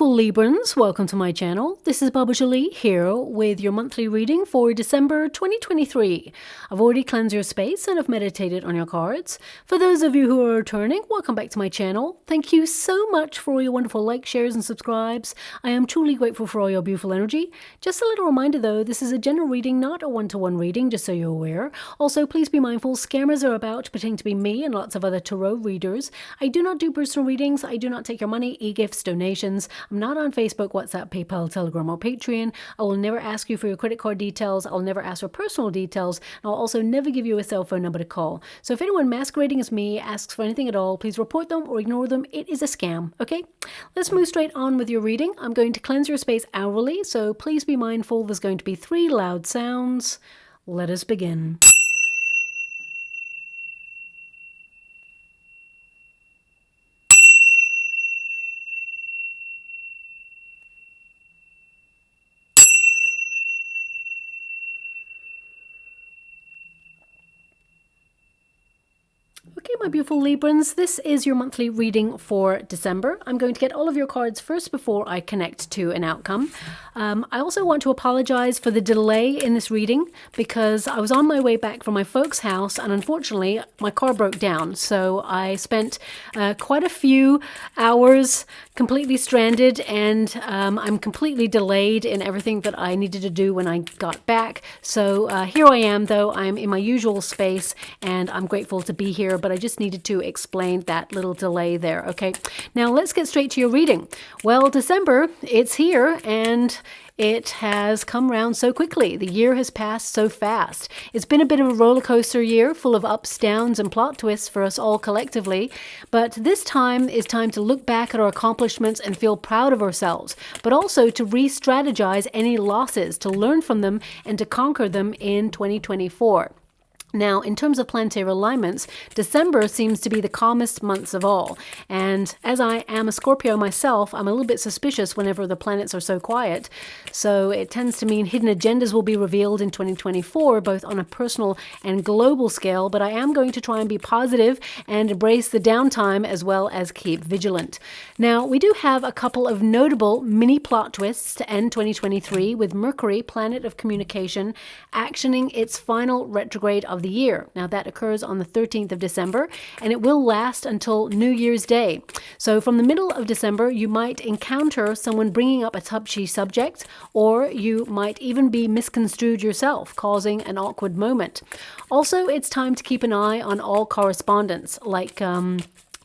beautiful Librans, welcome to my channel. This is Baba Jolie here with your monthly reading for December 2023. I've already cleansed your space and I've meditated on your cards. For those of you who are returning, welcome back to my channel. Thank you so much for all your wonderful likes, shares and subscribes. I am truly grateful for all your beautiful energy. Just a little reminder though, this is a general reading, not a one-to-one reading, just so you're aware. Also, please be mindful, scammers are about pretending to be me and lots of other tarot readers. I do not do personal readings. I do not take your money, e-gifts, donations. I'm not on Facebook, WhatsApp, PayPal, Telegram, or Patreon. I will never ask you for your credit card details. I'll never ask for personal details. And I'll also never give you a cell phone number to call. So if anyone masquerading as me asks for anything at all, please report them or ignore them. It is a scam, okay? Let's move straight on with your reading. I'm going to cleanse your space hourly, so please be mindful. There's going to be 3 loud sounds. Let us begin. Okay, my beautiful Librans, this is your monthly reading for December. I'm going to get all of your cards first before I connect to an outcome. I also want to apologize for the delay in this reading because I was on my way back from my folks' house and unfortunately my car broke down. So I spent quite a few hours completely stranded and I'm completely delayed in everything that I needed to do when I got back. So here I am though, I'm in my usual space and I'm grateful to be here, but I just needed to explain that little delay there, okay? Now let's get straight to your reading. Well, December, it's here and it has come round so quickly. The year has passed so fast. It's been a bit of a roller coaster year full of ups, downs and plot twists for us all collectively. But this time is time to look back at our accomplishments and feel proud of ourselves, but also to re-strategize any losses, to learn from them and to conquer them in 2024. Now, in terms of planetary alignments, December seems to be the calmest months of all. And as I am a Scorpio myself, I'm a little bit suspicious whenever the planets are so quiet. So it tends to mean hidden agendas will be revealed in 2024, both on a personal and global scale. But I am going to try and be positive and embrace the downtime as well as keep vigilant. Now, we do have a couple of notable mini plot twists to end 2023 with Mercury, planet of communication, actioning its final retrograde of the year. Now that occurs on the 13th of December and it will last until New Year's Day. So from the middle of December, you might encounter someone bringing up a touchy subject, or you might even be misconstrued yourself, causing an awkward moment. Also, it's time to keep an eye on all correspondence, like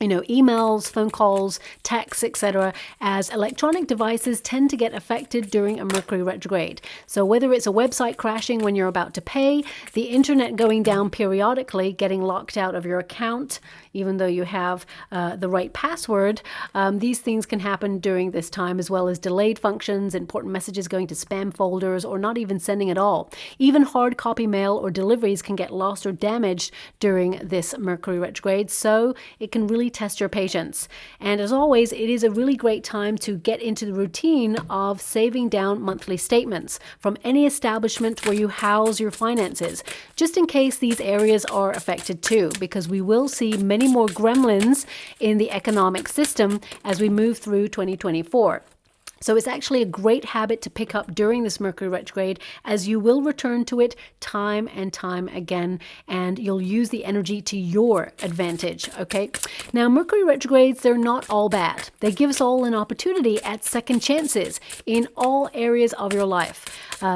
emails, phone calls, texts, etc., as electronic devices tend to get affected during a Mercury retrograde. So whether it's a website crashing when you're about to pay, the internet going down periodically, getting locked out of your account, even though you have the right password, these things can happen during this time, as well as delayed functions, important messages going to spam folders, or not even sending at all. Even hard copy mail or deliveries can get lost or damaged during this Mercury retrograde, so it can really test your patience. And as always, it is a really great time to get into the routine of saving down monthly statements from any establishment where you house your finances, just in case these areas are affected too, because we will see many more gremlins in the economic system as we move through 2024. So it's actually a great habit to pick up during this Mercury retrograde, as you will return to it time and time again, and you'll use the energy to your advantage, okay? Now, Mercury retrogrades, they're not all bad. They give us all an opportunity at second chances in all areas of your life.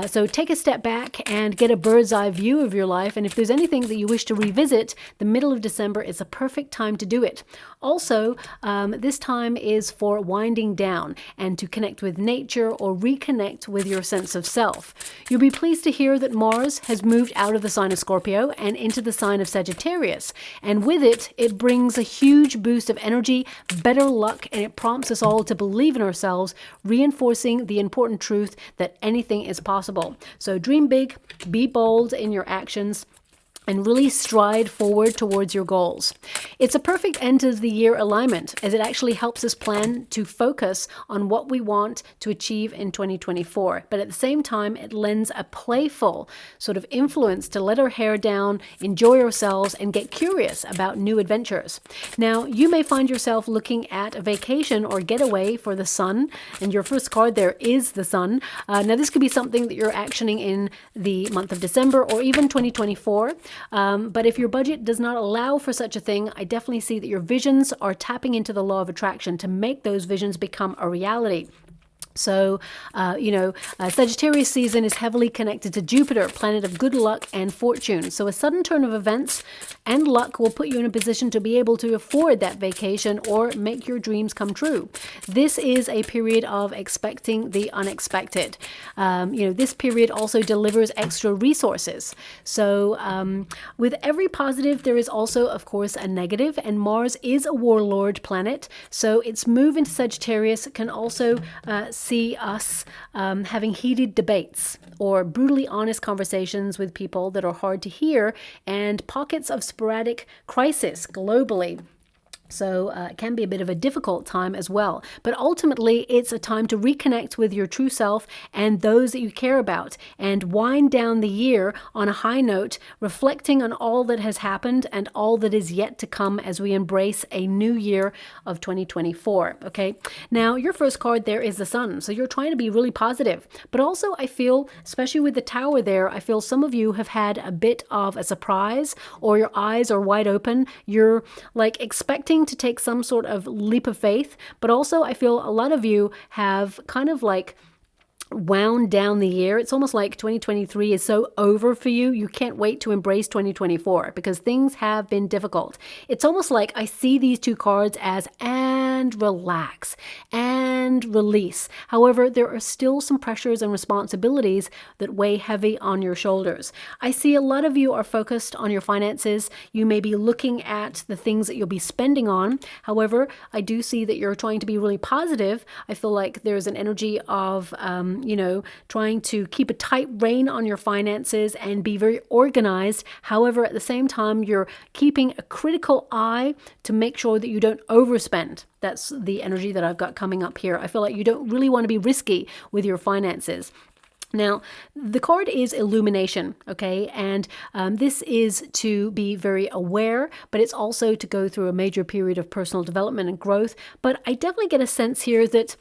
So take a step back and get a bird's eye view of your life, and if there's anything that you wish to revisit, the middle of December is a perfect time to do it. Also, this time is for winding down and to connect with nature or reconnect with your sense of self. You'll be pleased to hear that Mars has moved out of the sign of Scorpio and into the sign of Sagittarius. And with it, it brings a huge boost of energy, better luck, and it prompts us all to believe in ourselves, reinforcing the important truth that anything is possible. So dream big, be bold in your actions. and really stride forward towards your goals. It's a perfect end of the year alignment, as it actually helps us plan to focus on what we want to achieve in 2024. But at the same time, it lends a playful sort of influence to let our hair down, enjoy ourselves, and get curious about new adventures. Now, you may find yourself looking at a vacation or getaway for the sun, and your first card there is the sun. Now, this could be something that you're actioning in the month of December or even 2024. But if your budget does not allow for such a thing, I definitely see that your visions are tapping into the law of attraction to make those visions become a reality. So, Sagittarius season is heavily connected to Jupiter, planet of good luck and fortune. So a sudden turn of events and luck will put you in a position to be able to afford that vacation or make your dreams come true. This is a period of expecting the unexpected. This period also delivers extra resources. So with every positive, there is also, of course, a negative, and Mars is a warlord planet. So its move into Sagittarius can also see us having heated debates or brutally honest conversations with people that are hard to hear, and pockets of sporadic crisis globally. So it can be a bit of a difficult time as well. But ultimately, it's a time to reconnect with your true self and those that you care about, and wind down the year on a high note, reflecting on all that has happened and all that is yet to come as we embrace a new year of 2024. Okay. Now, your first card there is the sun. So you're trying to be really positive. But also, I feel, especially with the tower there, I feel some of you have had a bit of a surprise, or your eyes are wide open. You're like expecting to take some sort of leap of faith, but also I feel a lot of you have kind of like wound down the year. It's almost like 2023 is so over for you. You can't wait to embrace 2024 because things have been difficult. It's almost like I see these two cards as and relax and release. However, there are still some pressures and responsibilities that weigh heavy on your shoulders. I see a lot of you are focused on your finances. You may be looking at the things that you'll be spending on. However, I do see that you're trying to be really positive. I feel like there's an energy of trying to keep a tight rein on your finances and be very organized. However, at the same time, you're keeping a critical eye to make sure that you don't overspend. That's the energy that I've got coming up here. I feel like you don't really want to be risky with your finances. Now, the card is illumination, okay? And this is to be very aware, but it's also to go through a major period of personal development and growth. But I definitely get a sense here that,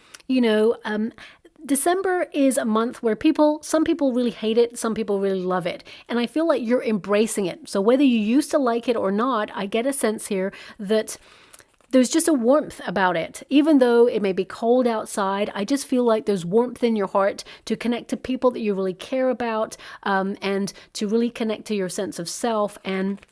December is a month where some people really hate it, some people really love it. And I feel like you're embracing it. So whether you used to like it or not, I get a sense here that there's just a warmth about it. Even though it may be cold outside, I just feel like there's warmth in your heart to connect to people that you really care about, and to really connect to your sense of self. And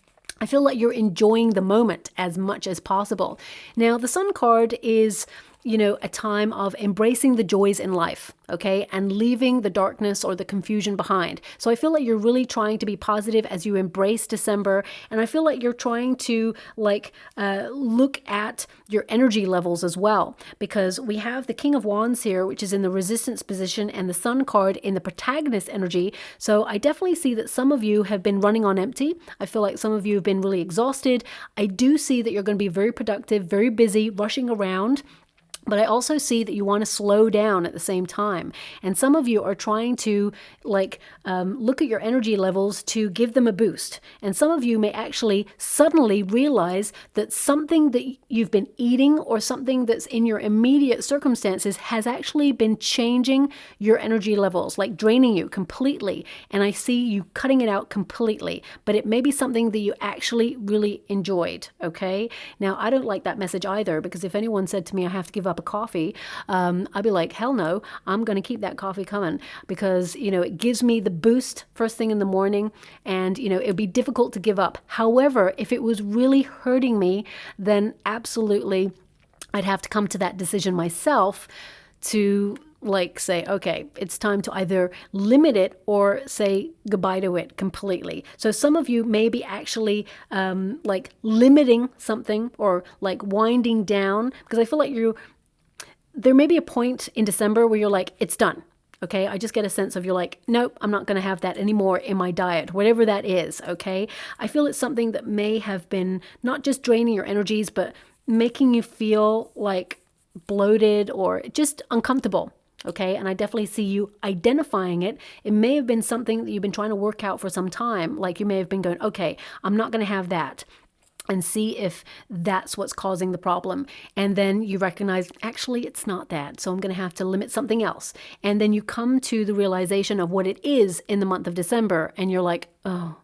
I feel like you're enjoying the moment as much as possible. Now, the Sun card is a time of embracing the joys in life, okay, and leaving the darkness or the confusion behind. So I feel like you're really trying to be positive as you embrace December, and I feel like you're trying to look at your energy levels as well, because we have the King of Wands here, which is in the resistance position, and the Sun card in the protagonist energy. So I definitely see that some of you have been running on empty. I feel like some of you have been really exhausted. I do see that you're going to be very productive, very busy, rushing around. But I also see that you want to slow down at the same time. And some of you are trying to look at your energy levels to give them a boost. And some of you may actually suddenly realize that something that you've been eating or something that's in your immediate circumstances has actually been changing your energy levels, like draining you completely. And I see you cutting it out completely. But it may be something that you actually really enjoyed, okay? Now, I don't like that message either, because if anyone said to me I have to give up a coffee, I'd be like, hell no, I'm going to keep that coffee coming, because, it gives me the boost first thing in the morning, and, it'd be difficult to give up. However, if it was really hurting me, then absolutely I'd have to come to that decision myself to say, okay, it's time to either limit it or say goodbye to it completely. So some of you may be actually limiting something or winding down, because I feel like there may be a point in December where you're like, it's done. Okay, I just get a sense of you're like, nope, I'm not going to have that anymore in my diet, whatever that is. Okay, I feel it's something that may have been not just draining your energies, but making you feel like bloated or just uncomfortable. Okay, and I definitely see you identifying it. It may have been something that you've been trying to work out for some time. Like you may have been going, okay, I'm not going to have that, and see if that's what's causing the problem. And then you recognize, actually, it's not that. So I'm going to have to limit something else. And then you come to the realization of what it is in the month of December. And you're like, oh,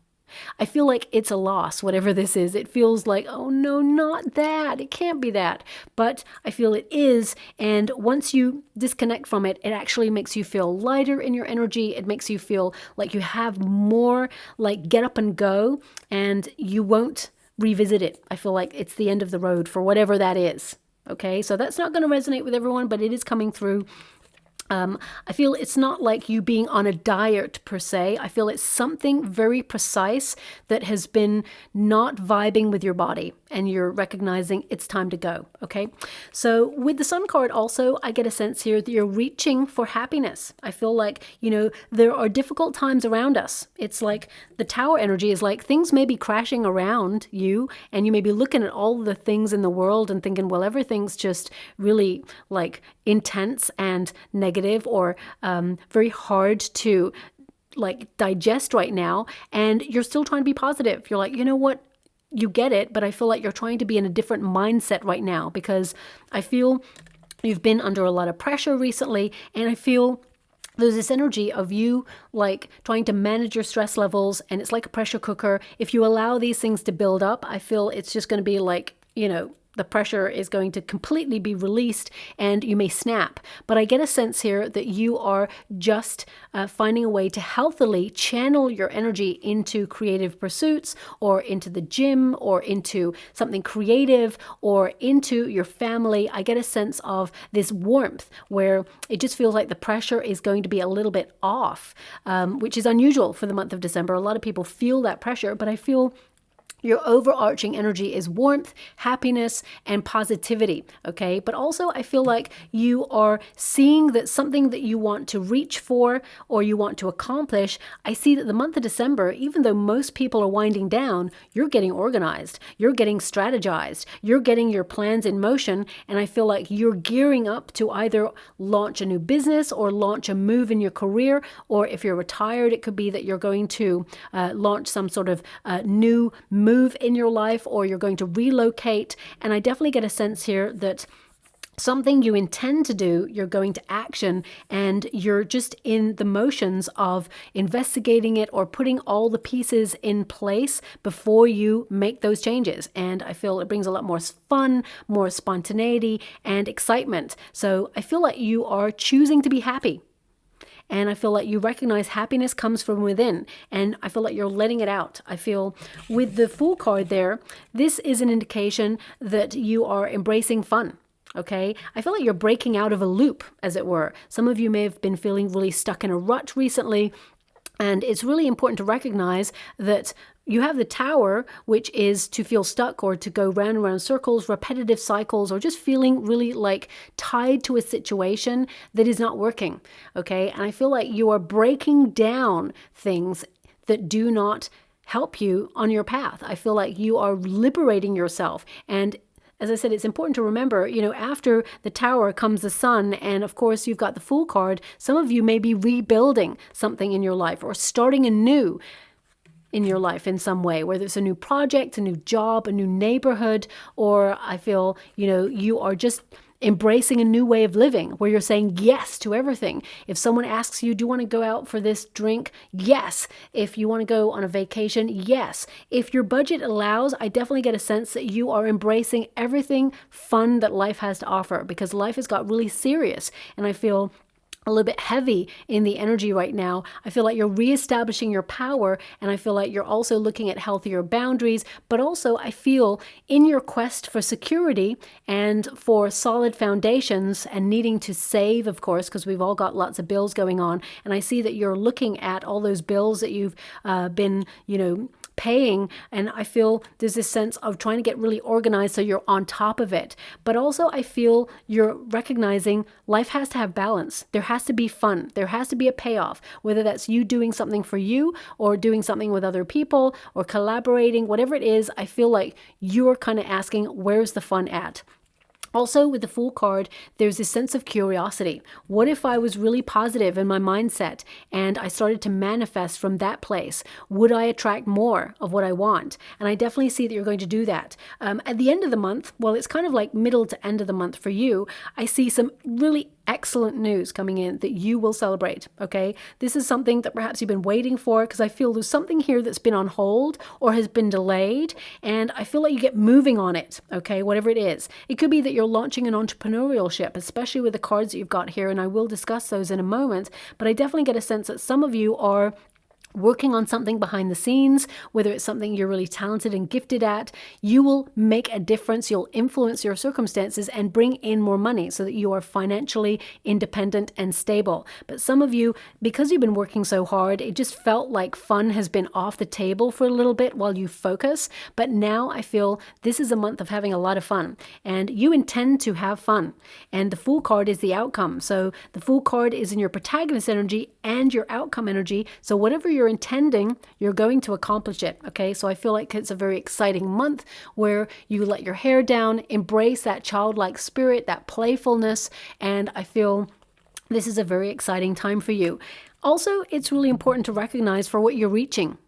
I feel like it's a loss, whatever this is. It feels like, oh no, not that. It can't be that. But I feel it is. And once you disconnect from it, it actually makes you feel lighter in your energy. It makes you feel like you have more like get up and go, and you won't revisit it. I feel like it's the end of the road for whatever that is. Okay, so that's not going to resonate with everyone, but it is coming through. I feel it's not like you being on a diet per se. I feel it's something very precise that has been not vibing with your body, and you're recognizing it's time to go. Okay. So with the Sun card also, I get a sense here that you're reaching for happiness. I feel like, there are difficult times around us. It's like the Tower energy is like things may be crashing around you, and you may be looking at all the things in the world and thinking, well, everything's just really like intense and negative, or very hard to like digest right now, and you're still trying to be positive. You're like, you know what? You get it, but I feel like you're trying to be in a different mindset right now, because I feel you've been under a lot of pressure recently, and I feel there's this energy of you like trying to manage your stress levels, and it's like a pressure cooker. If you allow these things to build up, I feel it's just going to be like, the pressure is going to completely be released and you may snap. But I get a sense here that you are just finding a way to healthily channel your energy into creative pursuits, or into the gym, or into something creative, or into your family. I get a sense of this warmth where it just feels like the pressure is going to be a little bit off, which is unusual for the month of December. A lot of people feel that pressure, but I feel your overarching energy is warmth, happiness, and positivity, okay? But also I feel like you are seeing that something that you want to reach for or you want to accomplish. I see that the month of December, even though most people are winding down, you're getting organized, you're getting strategized, you're getting your plans in motion, and I feel like you're gearing up to either launch a new business or launch a move in your career, or if you're retired, it could be that you're going to launch some sort of new move in your life, or you're going to relocate. And I definitely get a sense here that something you intend to do, you're going to action, and you're just in the motions of investigating it or putting all the pieces in place before you make those changes. And I feel it brings a lot more fun, more spontaneity and excitement. So I feel like you are choosing to be happy. And I feel like you recognize happiness comes from within. And I feel like you're letting it out. I feel with the Fool card there, this is an indication that you are embracing fun. Okay, I feel like you're breaking out of a loop, as it were. Some of you may have been feeling really stuck in a rut recently. And it's really important to recognize that you have the Tower, which is to feel stuck or to go round and round circles, repetitive cycles, or just feeling really like tied to a situation that is not working. Okay. And I feel like you are breaking down things that do not help you on your path. I feel like you are liberating yourself. And as I said, it's important to remember, after the Tower comes the Sun, and of course you've got the Fool card. Some of you may be rebuilding something in your life or starting anew in your life in some way, whether it's a new project, a new job, a new neighborhood, or I feel, you are just embracing a new way of living where you're saying yes to everything. If someone asks you, do you want to go out for this drink? Yes. If you want to go on a vacation? Yes. If your budget allows, I definitely get a sense that you are embracing everything fun that life has to offer, because life has got really serious, and I feel a little bit heavy in the energy right now. I feel like you're reestablishing your power, and I feel like you're also looking at healthier boundaries, but also I feel in your quest for security and for solid foundations and needing to save, of course, because we've all got lots of bills going on. And I see that you're looking at all those bills that you've been, paying, and I feel there's this sense of trying to get really organized so you're on top of it. But also I feel you're recognizing life has to have balance. There has to be fun. There has to be a payoff, whether that's you doing something for you or doing something with other people or collaborating, whatever it is. I feel like you're kind of asking, where's the fun at? Also, with the Fool card, there's this sense of curiosity. What if I was really positive in my mindset and I started to manifest from that place? Would I attract more of what I want? And I definitely see that you're going to do that. At the end of the month, well, it's kind of like middle to end of the month for you, I see some really excellent news coming in that you will celebrate, okay? This is something that perhaps you've been waiting for, because I feel there's something here that's been on hold or has been delayed, and I feel like you get moving on it, okay? Whatever it is. It could be that you're launching an entrepreneurship, especially with the cards that you've got here, and I will discuss those in a moment, but I definitely get a sense that some of you are working on something behind the scenes, whether it's something you're really talented and gifted at. You will make a difference. You'll influence your circumstances and bring in more money so that you are financially independent and stable. But some of you, because you've been working so hard, it just felt like fun has been off the table for a little bit while you focus. But now I feel this is a month of having a lot of fun, and you intend to have fun. And the Fool card is the outcome. So the Fool card is in your protagonist energy and your outcome energy. So whatever you're intending, you're going to accomplish it. Okay, so I feel like it's a very exciting month where you let your hair down, embrace that childlike spirit, that playfulness, and I feel this is a very exciting time for you. Also, it's really important to recognize for what you're reaching.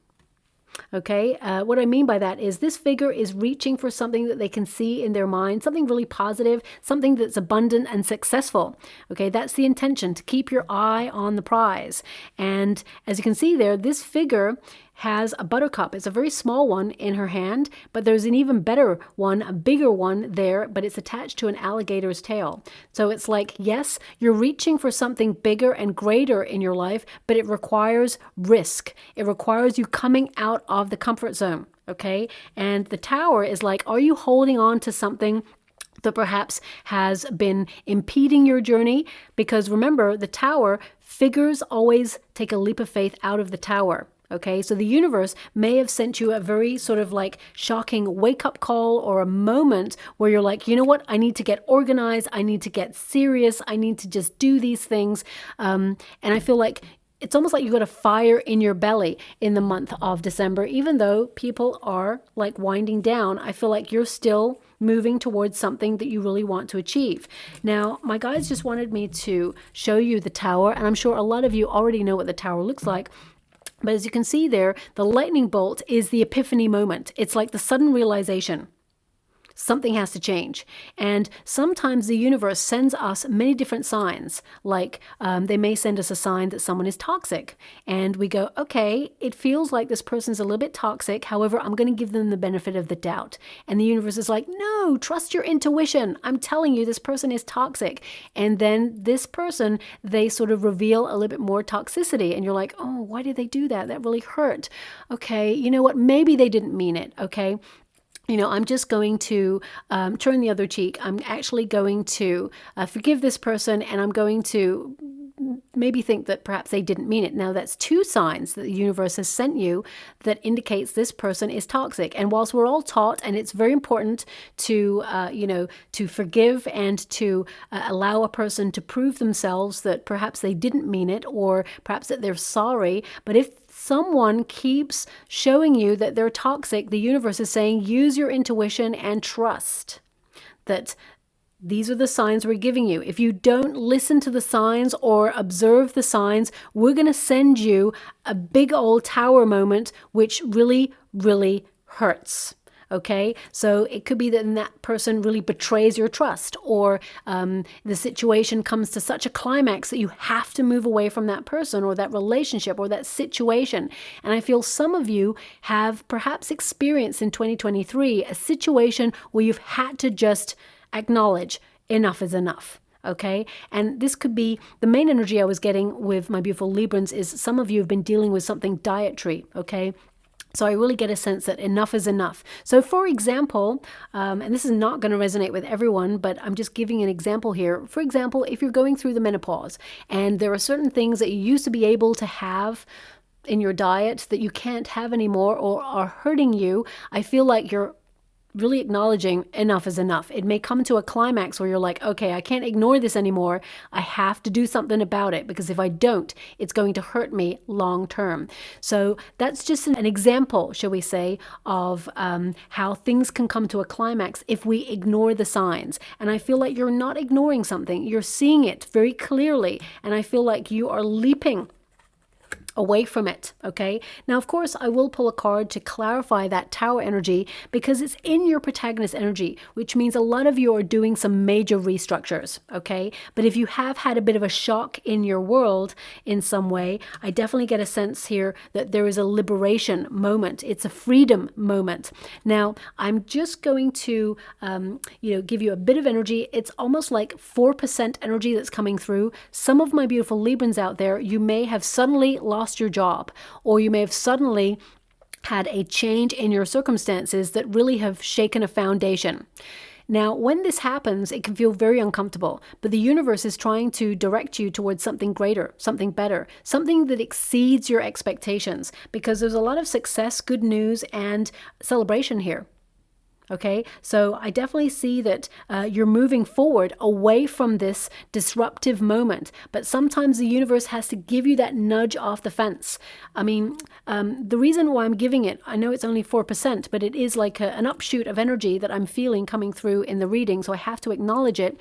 Okay, what I mean by that is this figure is reaching for something that they can see in their mind, something really positive, something that's abundant and successful. Okay, that's the intention, to keep your eye on the prize. And as you can see there, this figure has a buttercup. It's a very small one in her hand, but there's an even better one, a bigger one there, but it's attached to an alligator's tail. So it's like, yes, you're reaching for something bigger and greater in your life, but it requires risk. It requires you coming out of the comfort zone, okay? And the Tower is like, are you holding on to something that perhaps has been impeding your journey? Because remember, the Tower, figures always take a leap of faith out of the Tower. Okay, so the universe may have sent you a very sort of like shocking wake-up call or a moment where you're like, you know what, I need to get organized, I need to get serious, I need to just do these things. And I feel like it's almost like you got a fire in your belly in the month of December. Even though people are like winding down, I feel like you're still moving towards something that you really want to achieve. Now, my guides just wanted me to show you the Tower, and I'm sure a lot of you already know what the Tower looks like. But as you can see there, the lightning bolt is the epiphany moment. It's like the sudden realization. Something has to change. And sometimes the universe sends us many different signs. Like they may send us a sign that someone is toxic. And we go, okay, it feels like this person's a little bit toxic. However, I'm going to give them the benefit of the doubt. And the universe is like, no, trust your intuition. I'm telling you, this person is toxic. And then this person, they sort of reveal a little bit more toxicity. And you're like, oh, why did they do that? That really hurt. Okay, you know what? Maybe they didn't mean it. Okay. You know, I'm just going to turn the other cheek. I'm actually going to forgive this person, and I'm going to maybe think that perhaps they didn't mean it. Now, that's two signs that the universe has sent you that indicates this person is toxic. And whilst we're all taught, and it's very important to, to forgive and to allow a person to prove themselves that perhaps they didn't mean it, or perhaps that they're sorry. But if someone keeps showing you that they're toxic, the universe is saying, use your intuition and trust that these are the signs we're giving you. If you don't listen to the signs or observe the signs, we're going to send you a big old Tower moment, which really, really hurts. Okay, so it could be that that person really betrays your trust, or the situation comes to such a climax that you have to move away from that person or that relationship or that situation. And I feel some of you have perhaps experienced in 2023 a situation where you've had to just acknowledge enough is enough. Okay, and this could be the main energy I was getting with my beautiful Librans is some of you have been dealing with something dietary. Okay. So I really get a sense that enough is enough. So for example, and this is not going to resonate with everyone, but I'm just giving an example here. For example, if you're going through the menopause and there are certain things that you used to be able to have in your diet that you can't have anymore or are hurting you, I feel like you're really acknowledging enough is enough. It may come to a climax where you're like, okay, I can't ignore this anymore. I have to do something about it, because if I don't, it's going to hurt me long term. So that's just an example, shall we say, of how things can come to a climax if we ignore the signs. And I feel like you're not ignoring something. You're seeing it very clearly. And I feel like you are leaping away from it. Okay. Now, of course, I will pull a card to clarify that Tower energy, because it's in your protagonist energy, which means a lot of you are doing some major restructures. Okay. But if you have had a bit of a shock in your world in some way, I definitely get a sense here that there is a liberation moment. It's a freedom moment. Now, I'm just going to, give you a bit of energy. It's almost like 4% energy that's coming through. Some of my beautiful Librans out there, you may have suddenly lost your job, or you may have suddenly had a change in your circumstances that really have shaken a foundation. Now, when this happens, it can feel very uncomfortable, but the universe is trying to direct you towards something greater, something better, something that exceeds your expectations, because there's a lot of success, good news, and celebration here. Okay, so I definitely see that you're moving forward away from this disruptive moment, but sometimes the universe has to give you that nudge off the fence. I mean, the reason why I'm giving it, I know it's only 4%, but it is like an upshoot of energy that I'm feeling coming through in the reading, so I have to acknowledge it.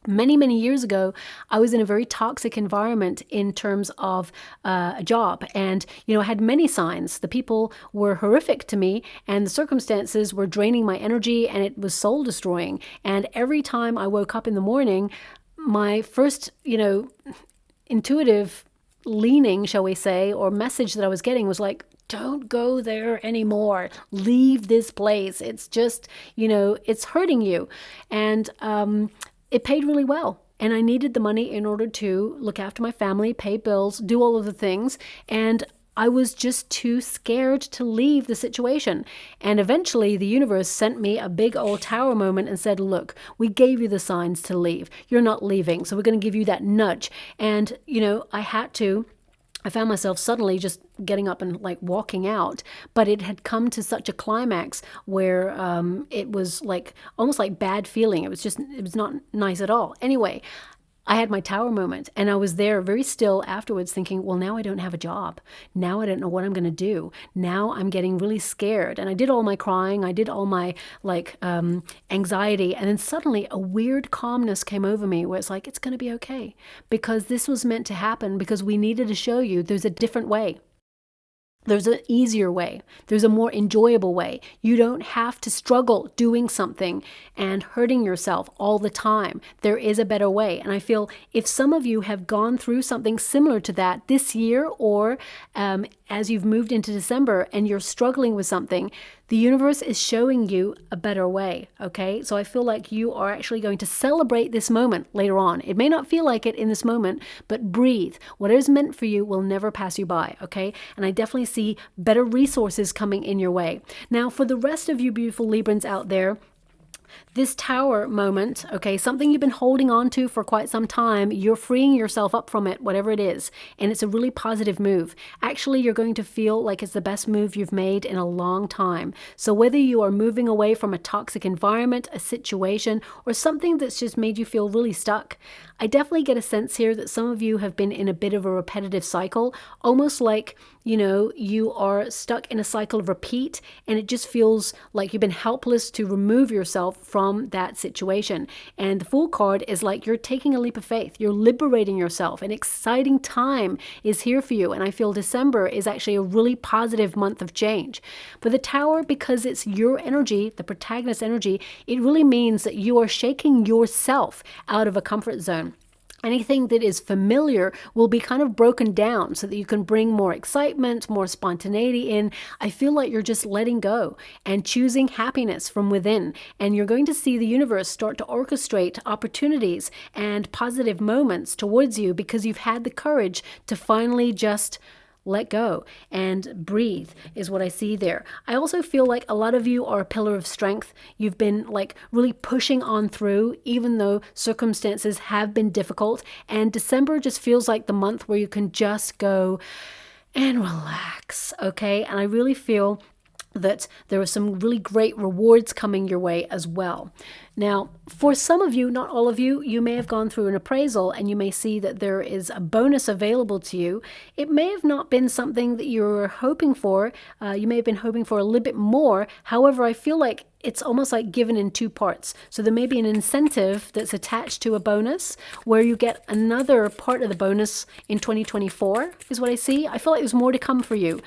Many, many years ago, I was in a very toxic environment in terms of a job. And, I had many signs. The people were horrific to me, and the circumstances were draining my energy, and it was soul destroying. And every time I woke up in the morning, my first, intuitive leaning, shall we say, or message that I was getting was like, don't go there anymore. Leave this place. It's just, it's hurting you. And, it paid really well, and I needed the money in order to look after my family, pay bills, do all of the things, and I was just too scared to leave the situation. And eventually the universe sent me a big old Tower moment and said, look, we gave you the signs to leave. You're not leaving, so we're going to give you that nudge. And, I found myself suddenly just getting up and like walking out, but it had come to such a climax where it was like almost like bad feeling. It was not nice at all. Anyway, I had my Tower moment, and I was there very still afterwards thinking, well, now I don't have a job. Now I don't know what I'm going to do. Now I'm getting really scared. And I did all my crying. I did all my anxiety. And then suddenly a weird calmness came over me where it's like, it's going to be okay, because this was meant to happen, because we needed to show you there's a different way. There's an easier way. There's a more enjoyable way. You don't have to struggle doing something and hurting yourself all the time. There is a better way. And I feel if some of you have gone through something similar to that this year, or as you've moved into December and you're struggling with something, the universe is showing you a better way, okay? So I feel like you are actually going to celebrate this moment later on. It may not feel like it in this moment, but breathe. What is meant for you will never pass you by, okay? And I definitely see better resources coming in your way. Now, for the rest of you beautiful Librans out there, this Tower moment, okay, something you've been holding on to for quite some time, you're freeing yourself up from it, whatever it is, and it's a really positive move. Actually, you're going to feel like it's the best move you've made in a long time. So whether you are moving away from a toxic environment, a situation, or something that's just made you feel really stuck, I definitely get a sense here that some of you have been in a bit of a repetitive cycle, almost like, you are stuck in a cycle of repeat, and it just feels like you've been helpless to remove yourself from that situation. And the Fool card is like you're taking a leap of faith. You're liberating yourself. An exciting time is here for you. And I feel December is actually a really positive month of change. But the Tower, because it's your energy, the protagonist energy, it really means that you are shaking yourself out of a comfort zone. Anything that is familiar will be kind of broken down so that you can bring more excitement, more spontaneity in. I feel like you're just letting go and choosing happiness from within. And you're going to see the universe start to orchestrate opportunities and positive moments towards you because you've had the courage to finally just let go and breathe is what I see there. I also feel like a lot of you are a pillar of strength. You've been like really pushing on through, even though circumstances have been difficult. And December just feels like the month where you can just go, and relax. Okay. And I really feel that there are some really great rewards coming your way as well. Now, for some of you, not all of you, you may have gone through an appraisal and you may see that there is a bonus available to you. It may have not been something that you were hoping for. You may have been hoping for a little bit more. However, I feel like it's almost like given in two parts. So there may be an incentive that's attached to a bonus where you get another part of the bonus in 2024 is what I see. I feel like there's more to come for you.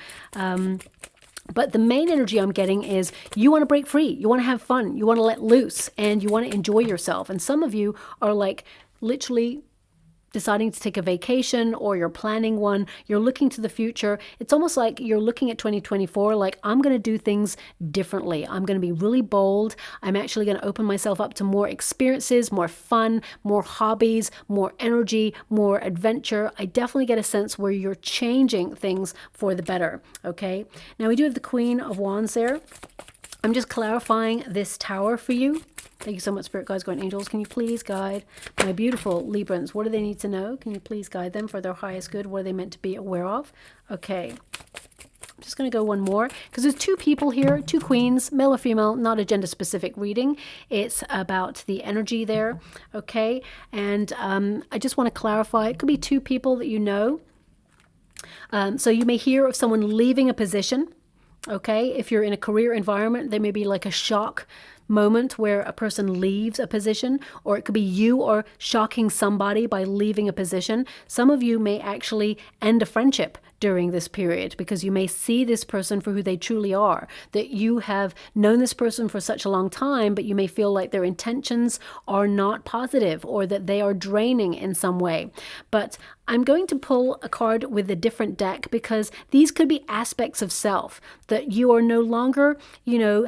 But the main energy I'm getting is you want to break free. You want to have fun. You want to let loose and you want to enjoy yourself. And some of you are like literally deciding to take a vacation, or you're planning one, you're looking to the future. It's almost like you're looking at 2024 like, I'm going to do things differently. I'm going to be really bold. I'm actually going to open myself up to more experiences, more fun, more hobbies, more energy, more adventure. I definitely get a sense where you're changing things for the better. Okay. Now we do have the Queen of Wands there. I'm just clarifying this tower for you. Thank you so much, Spirit Guides, Guardian Angels. Can you please guide my beautiful Librans? What do they need to know? Can you please guide them for their highest good? What are they meant to be aware of? Okay. I'm just going to go one more because there's two people here, two queens, male or female, not a gender specific reading. It's about the energy there. Okay. And I just want to clarify, it could be two people that you know. So you may hear of someone leaving a position. Okay. If you're in a career environment, there may be like a shock moment where a person leaves a position, or it could be you or shocking somebody by leaving a position. Some of you may actually end a friendship during this period because you may see this person for who they truly are, that you have known this person for such a long time, but you may feel like their intentions are not positive or that they are draining in some way. But I'm going to pull a card with a different deck because these could be aspects of self, that you are no longer,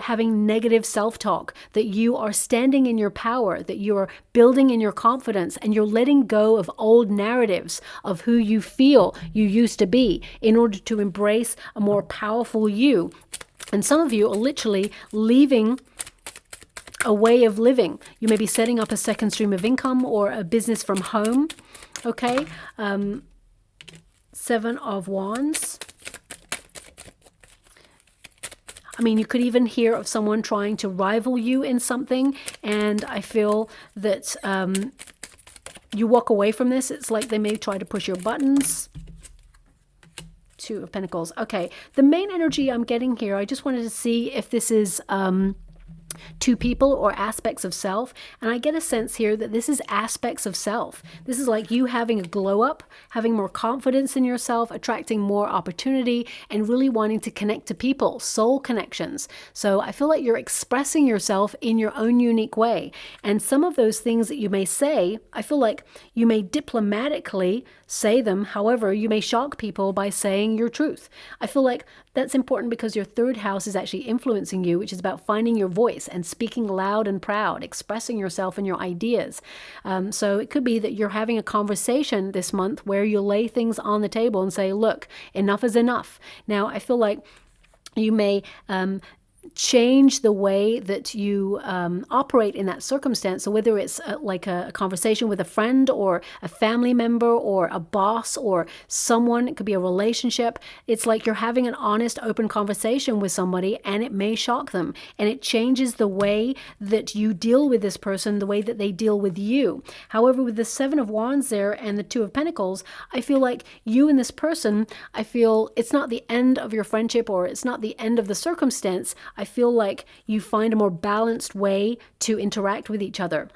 having negative self-talk, that you are standing in your power, that you are building in your confidence, and you're letting go of old narratives of who you feel you used to be in order to embrace a more powerful you. And some of you are literally leaving a way of living. You may be setting up a second stream of income or a business from home. Okay. Seven of Wands. I mean, you could even hear of someone trying to rival you in something. And I feel that you walk away from this. It's like they may try to push your buttons. Two of Pentacles. Okay. The main energy I'm getting here, I just wanted to see if this is two people or aspects of self. And I get a sense here that this is aspects of self. This is like you having a glow up, having more confidence in yourself, attracting more opportunity, and really wanting to connect to people, soul connections. So I feel like you're expressing yourself in your own unique way. And some of those things that you may say, I feel like you may diplomatically say them. However, you may shock people by saying your truth. I feel like that's important because your third house is actually influencing you, which is about finding your voice and speaking loud and proud, expressing yourself and your ideas. So it could be that you're having a conversation this month where you lay things on the table and say, look, enough is enough. Now, I feel like you may change the way that you operate in that circumstance. So whether it's like a conversation with a friend or a family member or a boss or someone, it could be a relationship. It's like you're having an honest, open conversation with somebody and it may shock them. And it changes the way that you deal with this person, the way that they deal with you. However, with the Seven of Wands there and the Two of Pentacles, I feel like you and this person, I feel it's not the end of your friendship or it's not the end of the circumstance. I feel like you find a more balanced way to interact with each other.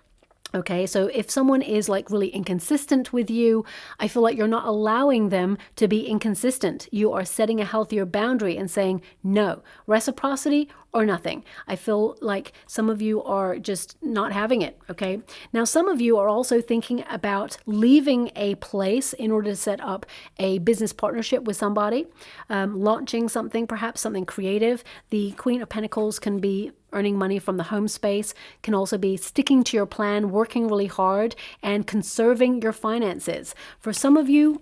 Okay, so if someone is like really inconsistent with you, I feel like you're not allowing them to be inconsistent. You are setting a healthier boundary and saying no, reciprocity or nothing. I feel like some of you are just not having it. Okay, now some of you are also thinking about leaving a place in order to set up a business partnership with somebody, launching something, perhaps something creative. The Queen of Pentacles can be earning money from the home space, can also be sticking to your plan, working really hard, and conserving your finances. For some of you,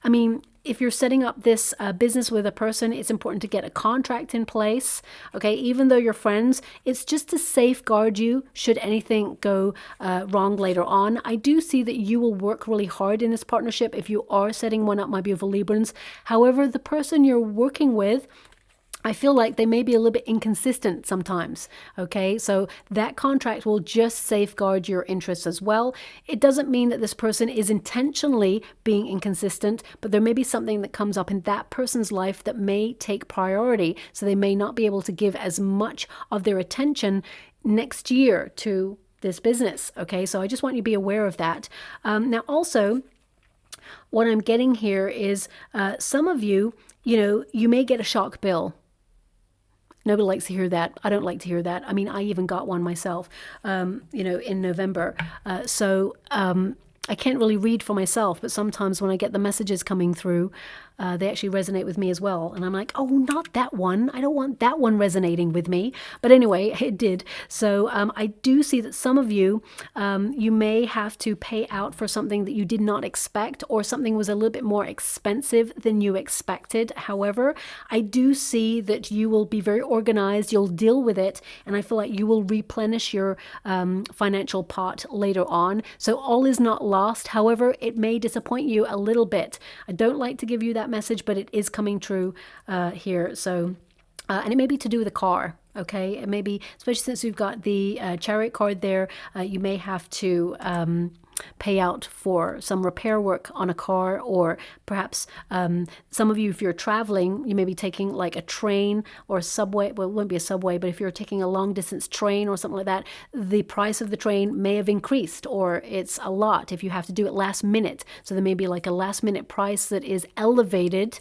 I mean, if you're setting up this business with a person, it's important to get a contract in place. Okay, even though you're friends, it's just to safeguard you should anything go wrong later on. I do see that you will work really hard in this partnership if you are setting one up, my beautiful Librans. However, the person you're working with, I feel like they may be a little bit inconsistent sometimes, okay? So that contract will just safeguard your interests as well. It doesn't mean that this person is intentionally being inconsistent, but there may be something that comes up in that person's life that may take priority. So they may not be able to give as much of their attention next year to this business, okay? So I just want you to be aware of that. Now also, what I'm getting here is some of you, you may get a shock bill. Nobody likes to hear that. I don't like to hear that. I mean, I even got one myself, in November. So I can't really read for myself, but sometimes when I get the messages coming through, they actually resonate with me as well. And I'm like, oh, not that one. I don't want that one resonating with me. But anyway, it did. So I do see that some of you, you may have to pay out for something that you did not expect, or something was a little bit more expensive than you expected. However, I do see that you will be very organized. You'll deal with it. And I feel like you will replenish your financial pot later on. So all is not lost. However, it may disappoint you a little bit. I don't like to give you that message, but it is coming true here. So, and it may be to do with a car. Okay, it may be, especially since we've got the Chariot card there, you may have to pay out for some repair work on a car, or perhaps some of you, if you're traveling, you may be taking like a train or a subway. Well, it won't be a subway, but if you're taking a long distance train or something like that, the price of the train may have increased, or it's a lot if you have to do it last minute. So there may be like a last minute price that is elevated,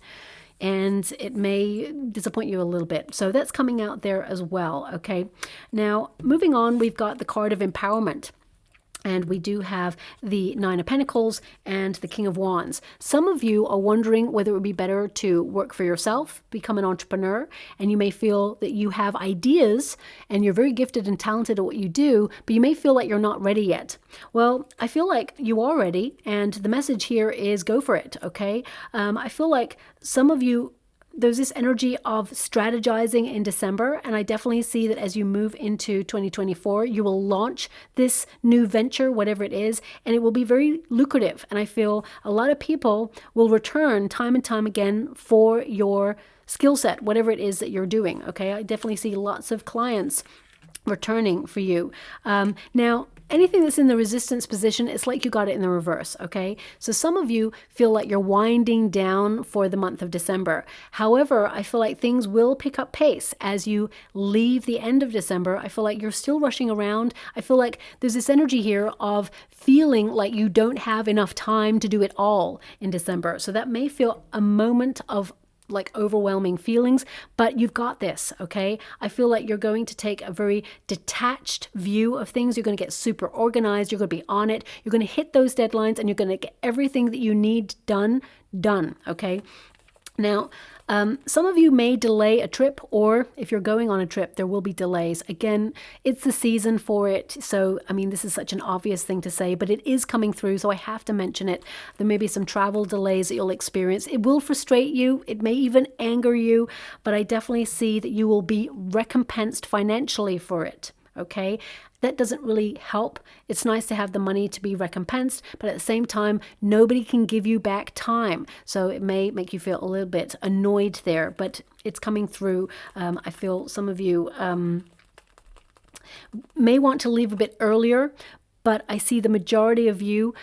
and it may disappoint you a little bit. So that's coming out there as well, okay? Now, moving on, we've got the card of empowerment. And we do have the Nine of Pentacles and the King of Wands. Some of you are wondering whether it would be better to work for yourself, become an entrepreneur, and you may feel that you have ideas and you're very gifted and talented at what you do, but you may feel like you're not ready yet. Well, I feel like you are ready, and the message here is go for it, okay? I feel like some of you, there's this energy of strategizing in December, and I definitely see that as you move into 2024, you will launch this new venture, whatever it is, and it will be very lucrative. And I feel a lot of people will return time and time again for your skill set, whatever it is that you're doing. Okay, I definitely see lots of clients returning for you. Now, anything that's in the resistance position, it's like you got it in the reverse, okay? So some of you feel like you're winding down for the month of December. However, I feel like things will pick up pace as you leave the end of December. I feel like you're still rushing around. I feel like there's this energy here of feeling like you don't have enough time to do it all in December. So that may feel a moment of like overwhelming feelings, but you've got this, okay? I feel like you're going to take a very detached view of things. You're going to get super organized. You're going to be on it. You're going to hit those deadlines, and you're going to get everything that you need done, okay? Now, some of you may delay a trip, or if you're going on a trip, there will be delays. Again, it's the season for it. So, I mean, this is such an obvious thing to say, but it is coming through, so I have to mention it. There may be some travel delays that you'll experience. It will frustrate you. It may even anger you, but I definitely see that you will be recompensed financially for it. Okay, that doesn't really help. It's nice to have the money to be recompensed, but at the same time, nobody can give you back time. So it may make you feel a little bit annoyed there, but it's coming through. I feel some of you may want to leave a bit earlier, but I see the majority of you,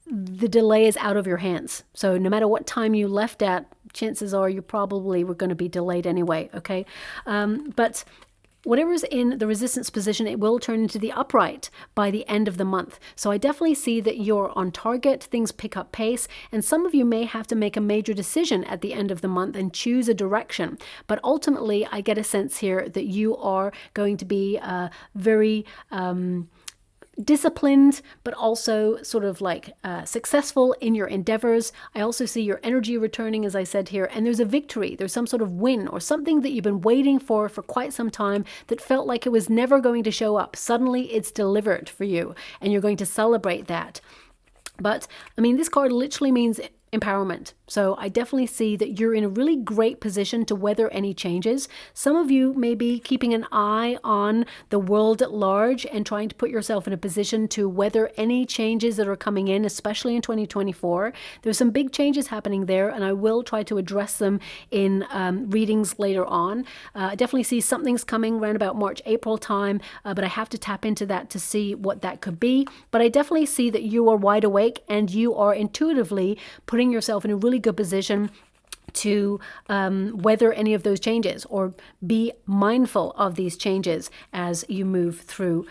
the delay is out of your hands. So no matter what time you left at, chances are you probably were going to be delayed anyway, okay? But whatever's in the resistance position, it will turn into the upright by the end of the month. So I definitely see that you're on target, things pick up pace, and some of you may have to make a major decision at the end of the month and choose a direction. But ultimately, I get a sense here that you are going to be very disciplined, but also sort of like successful in your endeavors. I also see your energy returning, as I said here, and there's a victory. There's some sort of win or something that you've been waiting for quite some time that felt like it was never going to show up. Suddenly it's delivered for you, and you're going to celebrate that. But I mean, this card literally means empowerment. So I definitely see that you're in a really great position to weather any changes. Some of you may be keeping an eye on the world at large and trying to put yourself in a position to weather any changes that are coming in, especially in 2024. There's some big changes happening there, and I will try to address them in readings later on. I definitely see something's coming around about March, April time, but I have to tap into that to see what that could be. But I definitely see that you are wide awake and you are intuitively putting yourself in a really good position to weather any of those changes, or be mindful of these changes as you move through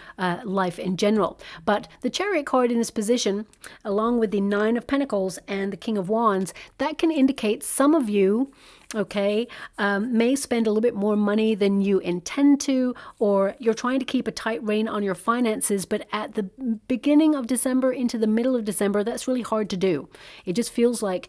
life in general. But the Chariot card in this position, along with the Nine of Pentacles and the King of Wands, that can indicate some of you, okay, may spend a little bit more money than you intend to, or you're trying to keep a tight rein on your finances, but at the beginning of December into the middle of December, that's really hard to do. It just feels like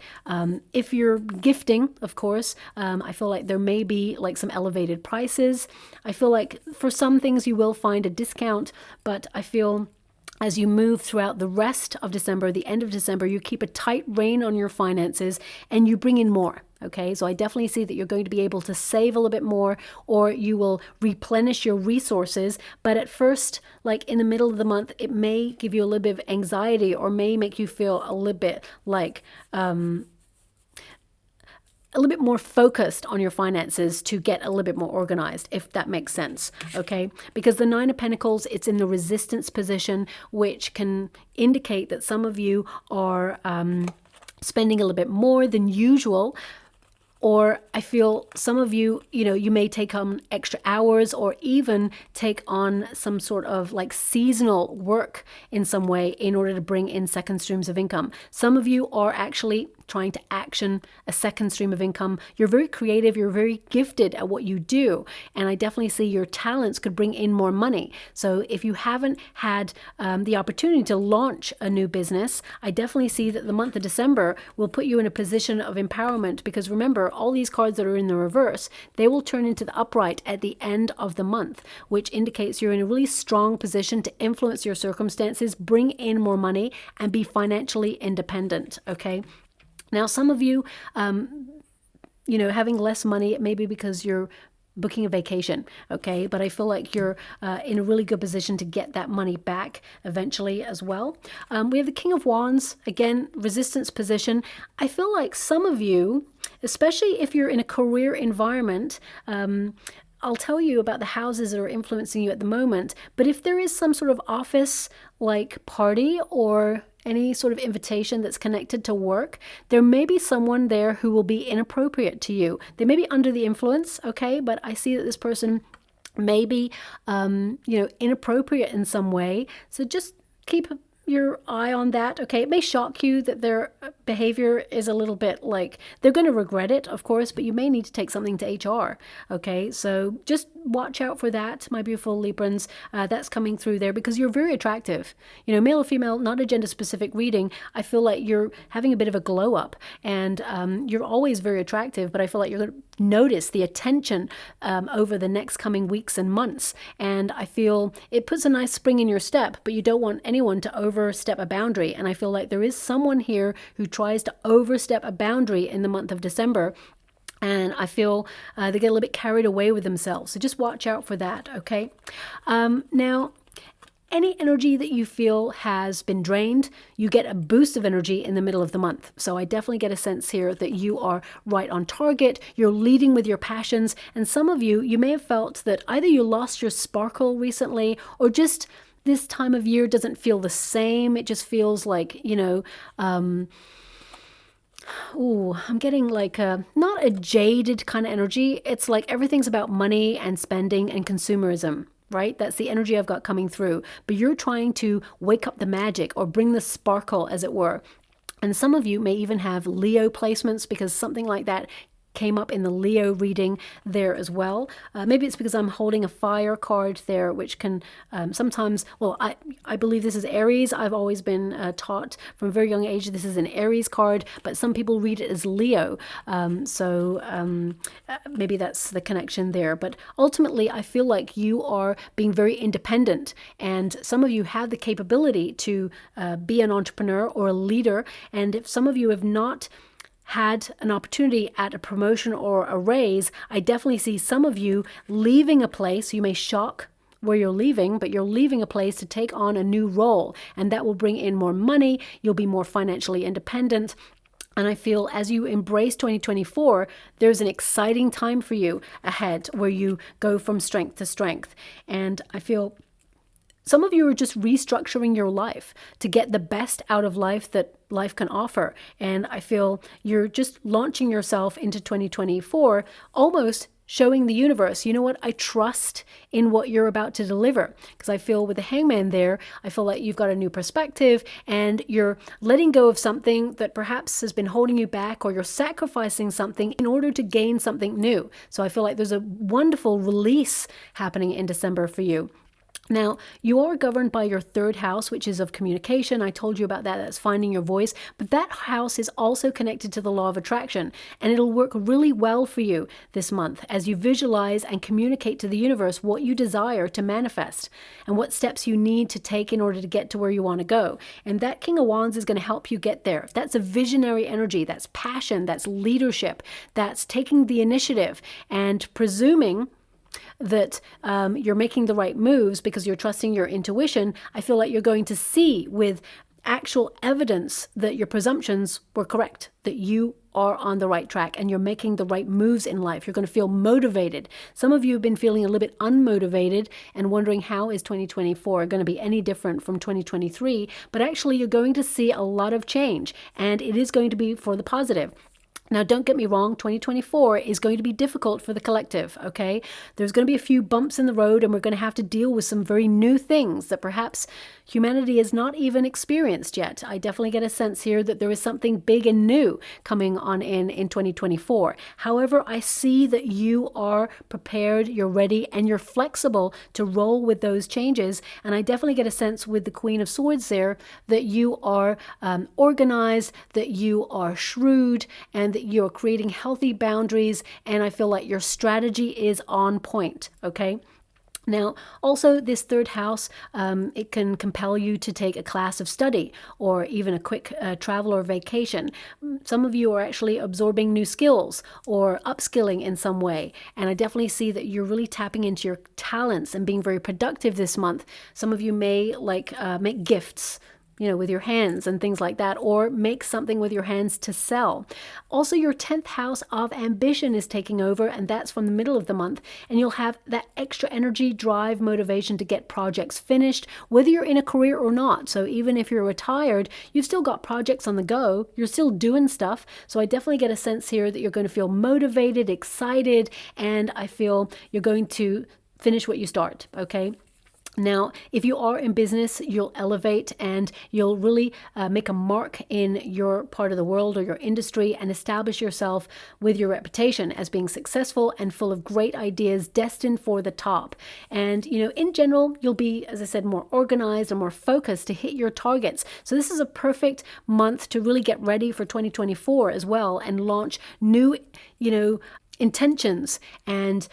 if you're gifting, of course, I feel like there may be like some elevated prices. I feel like for some things you will find a discount, but I feel as you move throughout the rest of December, the end of December, you keep a tight rein on your finances and you bring in more. Okay, so I definitely see that you're going to be able to save a little bit more, or you will replenish your resources. But at first, like in the middle of the month, it may give you a little bit of anxiety, or may make you feel a little bit like a little bit more focused on your finances to get a little bit more organized, if that makes sense, okay? Because the Nine of Pentacles, it's in the resistance position, which can indicate that some of you are spending a little bit more than usual. Or I feel some of you, you may take on extra hours, or even take on some sort of like seasonal work in some way in order to bring in second streams of income. Some of you are actually trying to action a second stream of income. You're very creative, you're very gifted at what you do, and I definitely see your talents could bring in more money. So if you haven't had the opportunity to launch a new business, I definitely see that the month of December will put you in a position of empowerment, because remember, all these cards that are in the reverse, they will turn into the upright at the end of the month, which indicates you're in a really strong position to influence your circumstances, bring in more money, and be financially independent, okay? Now, some of you, having less money, it may be because you're booking a vacation, okay? But I feel like you're in a really good position to get that money back eventually as well. We have the King of Wands, again, resistance position. I feel like some of you, especially if you're in a career environment, I'll tell you about the houses that are influencing you at the moment, but if there is some sort of office like party or any sort of invitation that's connected to work, there may be someone there who will be inappropriate to you. They may be under the influence, okay, but I see that this person may be, inappropriate in some way. So just keep your eye on that, okay? It may shock you that their behavior is a little bit like, they're going to regret it, of course, but you may need to take something to HR, okay? So just watch out for that, my beautiful Librans. That's coming through there because you're very attractive. Male or female, not a gender-specific reading. I feel like you're having a bit of a glow up, and you're always very attractive, but I feel like you're going to notice the attention over the next coming weeks and months. And I feel it puts a nice spring in your step, but you don't want anyone to overstep a boundary. And I feel like there is someone here who tries to overstep a boundary in the month of December. And I feel they get a little bit carried away with themselves. So just watch out for that, okay? Now, any energy that you feel has been drained, you get a boost of energy in the middle of the month. So I definitely get a sense here that you are right on target. You're leading with your passions. And some of you, you may have felt that either you lost your sparkle recently, or just this time of year doesn't feel the same. It just feels like, I'm getting like not a jaded kind of energy. It's like everything's about money and spending and consumerism, right? That's the energy I've got coming through. But you're trying to wake up the magic, or bring the sparkle, as it were. And some of you may even have Leo placements, because something like that came up in the Leo reading there as well. Maybe it's because I'm holding a fire card there, which can sometimes, well, I believe this is Aries. I've always been taught from a very young age this is an Aries card, but some people read it as Leo. Maybe that's the connection there. But ultimately, I feel like you are being very independent, and some of you have the capability to be an entrepreneur or a leader. And if some of you have not had an opportunity at a promotion or a raise, I definitely see some of you leaving a place. You may shock where you're leaving, but you're leaving a place to take on a new role, and that will bring in more money. You'll be more financially independent. And I feel as you embrace 2024, there's an exciting time for you ahead where you go from strength to strength. And I feel some of you are just restructuring your life to get the best out of life that life can offer. And I feel you're just launching yourself into 2024, almost showing the universe, you know what, I trust in what you're about to deliver. Because I feel with the Hangman there, I feel like you've got a new perspective and you're letting go of something that perhaps has been holding you back, or you're sacrificing something in order to gain something new. So I feel like there's a wonderful release happening in December for you. Now, you are governed by your third house, which is of communication. I told you about that. That's finding your voice. But that house is also connected to the law of attraction. And it'll work really well for you this month as you visualize and communicate to the universe what you desire to manifest and what steps you need to take in order to get to where you want to go. And that King of Wands is going to help you get there. That's a visionary energy. That's passion. That's leadership. That's taking the initiative and presuming that you're making the right moves because you're trusting your intuition. I feel like you're going to see with actual evidence that your presumptions were correct, that you are on the right track and you're making the right moves in life. You're going to feel motivated. Some of you have been feeling a little bit unmotivated and wondering how is 2024 going to be any different from 2023, but actually you're going to see a lot of change, and it is going to be for the positive. Now, don't get me wrong, 2024 is going to be difficult for the collective, okay? There's going to be a few bumps in the road, and we're going to have to deal with some very new things that perhaps humanity has not even experienced yet. I definitely get a sense here that there is something big and new coming on in 2024. However, I see that you are prepared, you're ready, and you're flexible to roll with those changes. And I definitely get a sense with the Queen of Swords there that you are organized, that you are shrewd, and that you're creating healthy boundaries. And I feel like your strategy is on point, okay? Now, also this third house, it can compel you to take a class of study or even a quick travel or vacation. Some of you are actually absorbing new skills or upskilling in some way. And I definitely see that you're really tapping into your talents and being very productive this month. Some of you may make gifts, with your hands and things like that, or make something with your hands to sell. Also, your 10th house of ambition is taking over, and that's from the middle of the month. And you'll have that extra energy, drive, motivation to get projects finished, whether you're in a career or not. So even if you're retired, you've still got projects on the go. You're still doing stuff. So I definitely get a sense here that you're going to feel motivated, excited, and I feel you're going to finish what you start, okay? Now, if you are in business, you'll elevate and you'll really make a mark in your part of the world or your industry and establish yourself with your reputation as being successful and full of great ideas destined for the top. And, in general, you'll be, as I said, more organized and more focused to hit your targets. So this is a perfect month to really get ready for 2024 as well and launch new, intentions and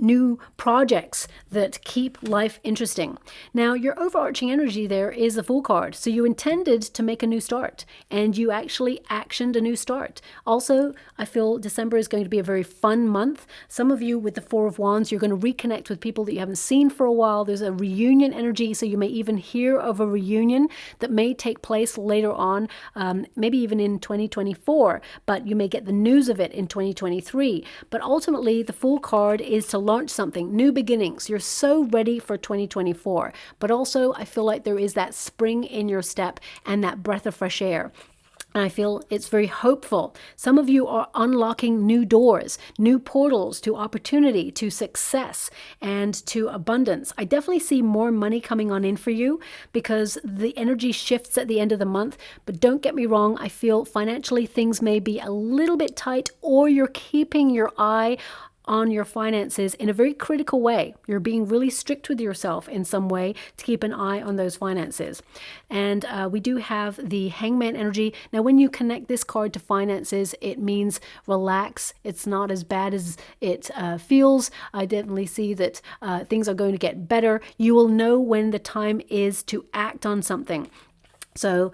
new projects that keep life interesting. Now, your overarching energy there is the Fool card. So you intended to make a new start and you actually actioned a new start. Also, I feel December is going to be a very fun month. Some of you with the Four of Wands, you're going to reconnect with people that you haven't seen for a while. There's a reunion energy. So you may even hear of a reunion that may take place later on, maybe even in 2024, but you may get the news of it in 2023. But ultimately, the Fool card is to launch something, new beginnings. You're so ready for 2024. But also, I feel like there is that spring in your step and that breath of fresh air. And I feel it's very hopeful. Some of you are unlocking new doors, new portals to opportunity, to success, and to abundance. I definitely see more money coming on in for you because the energy shifts at the end of the month. But don't get me wrong, I feel financially things may be a little bit tight, or you're keeping your eye on your finances in a very critical way. You're being really strict with yourself in some way to keep an eye on those finances. And we do have the Hangman energy. Now, when you connect this card to finances, it means relax. It's not as bad as it feels. I definitely see that things are going to get better. You will know when the time is to act on something. So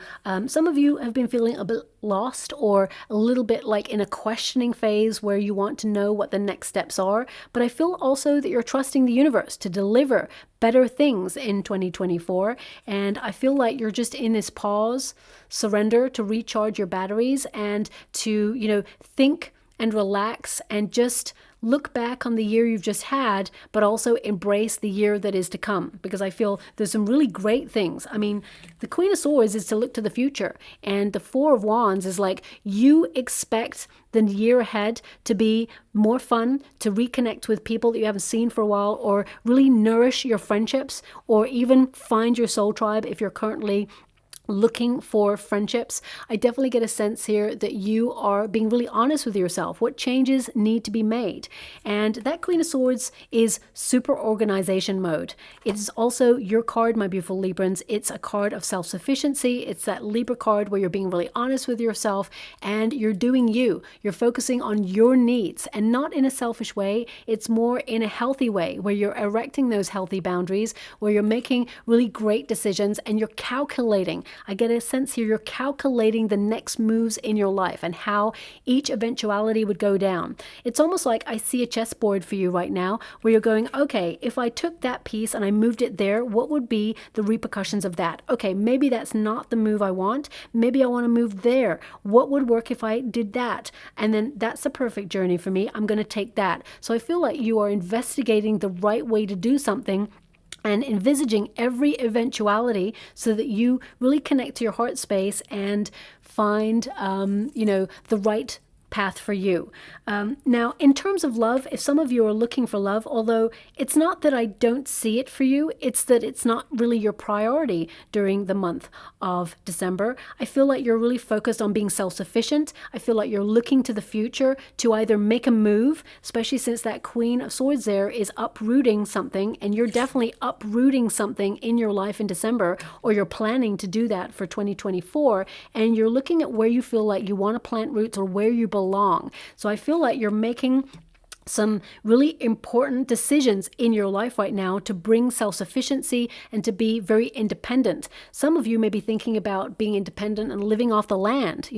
some of you have been feeling a bit lost, or a little bit like in a questioning phase where you want to know what the next steps are. But I feel also that you're trusting the universe to deliver better things in 2024. And I feel like you're just in this pause, surrender to recharge your batteries and to, think and relax and just look back on the year you've just had, but also embrace the year that is to come, because I feel there's some really great things. I mean, the Queen of Swords is to look to the future, and the Four of Wands is like you expect the year ahead to be more fun, to reconnect with people that you haven't seen for a while, or really nourish your friendships, or even find your soul tribe if you're currently looking for friendships. I definitely get a sense here that you are being really honest with yourself. What changes need to be made? And that Queen of Swords is super organization mode. It is also your card, my beautiful Librans. It's a card of self-sufficiency. It's that Libra card where you're being really honest with yourself and you're doing you. You're focusing on your needs, and not in a selfish way. It's more in a healthy way where you're erecting those healthy boundaries, where you're making really great decisions and you're calculating. I get a sense here you're calculating the next moves in your life and how each eventuality would go down. It's almost like I see a chessboard for you right now where you're going, okay, if I took that piece and I moved it there, what would be the repercussions of that? Okay, maybe that's not the move I want. Maybe I want to move there. What would work if I did that? And then that's the perfect journey for me. I'm going to take that. So I feel like you are investigating the right way to do something and envisaging every eventuality so that you really connect to your heart space and find, the right path for you. Now, in terms of love, if some of you are looking for love, although it's not that I don't see it for you, it's that it's not really your priority during the month of December. I feel like you're really focused on being self-sufficient. I feel like you're looking to the future to either make a move, especially since that Queen of Swords there is uprooting something, and you're definitely uprooting something in your life in December, or you're planning to do that for 2024, and you're looking at where you feel like you want to plant roots or where you belong. So I feel like you're making some really important decisions in your life right now to bring self-sufficiency and to be very independent. Some of you may be thinking about being independent and living off the land,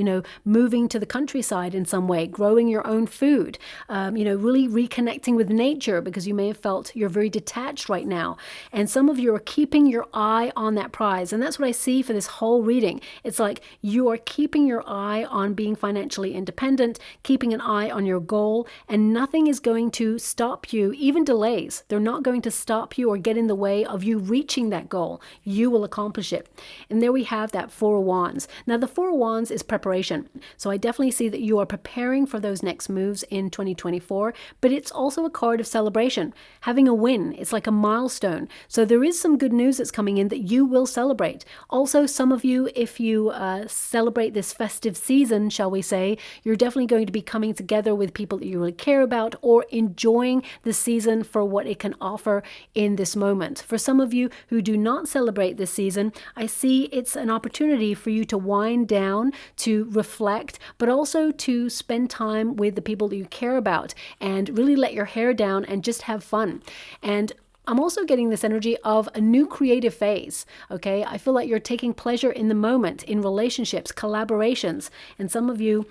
moving to the countryside in some way, growing your own food, really reconnecting with nature, because you may have felt you're very detached right now. And some of you are keeping your eye on that prize. And that's what I see for this whole reading. It's like you are keeping your eye on being financially independent, keeping an eye on your goal, and nothing is going to stop you. Even delays, they're not going to stop you or get in the way of you reaching that goal. You will accomplish it. And there we have that Four of Wands. Now, the Four of Wands is preparation. So I definitely see that you are preparing for those next moves in 2024, but it's also a card of celebration, having a win. It's like a milestone. So there is some good news that's coming in that you will celebrate. Also, some of you, if you celebrate this festive season, shall we say, you're definitely going to be coming together with people that you really care about, or enjoying the season for what it can offer in this moment. For some of you who do not celebrate this season, I see it's an opportunity for you to wind down, to reflect, but also to spend time with the people that you care about and really let your hair down and just have fun. And I'm also getting this energy of a new creative phase, okay? I feel like you're taking pleasure in the moment, in relationships, collaborations, and some of you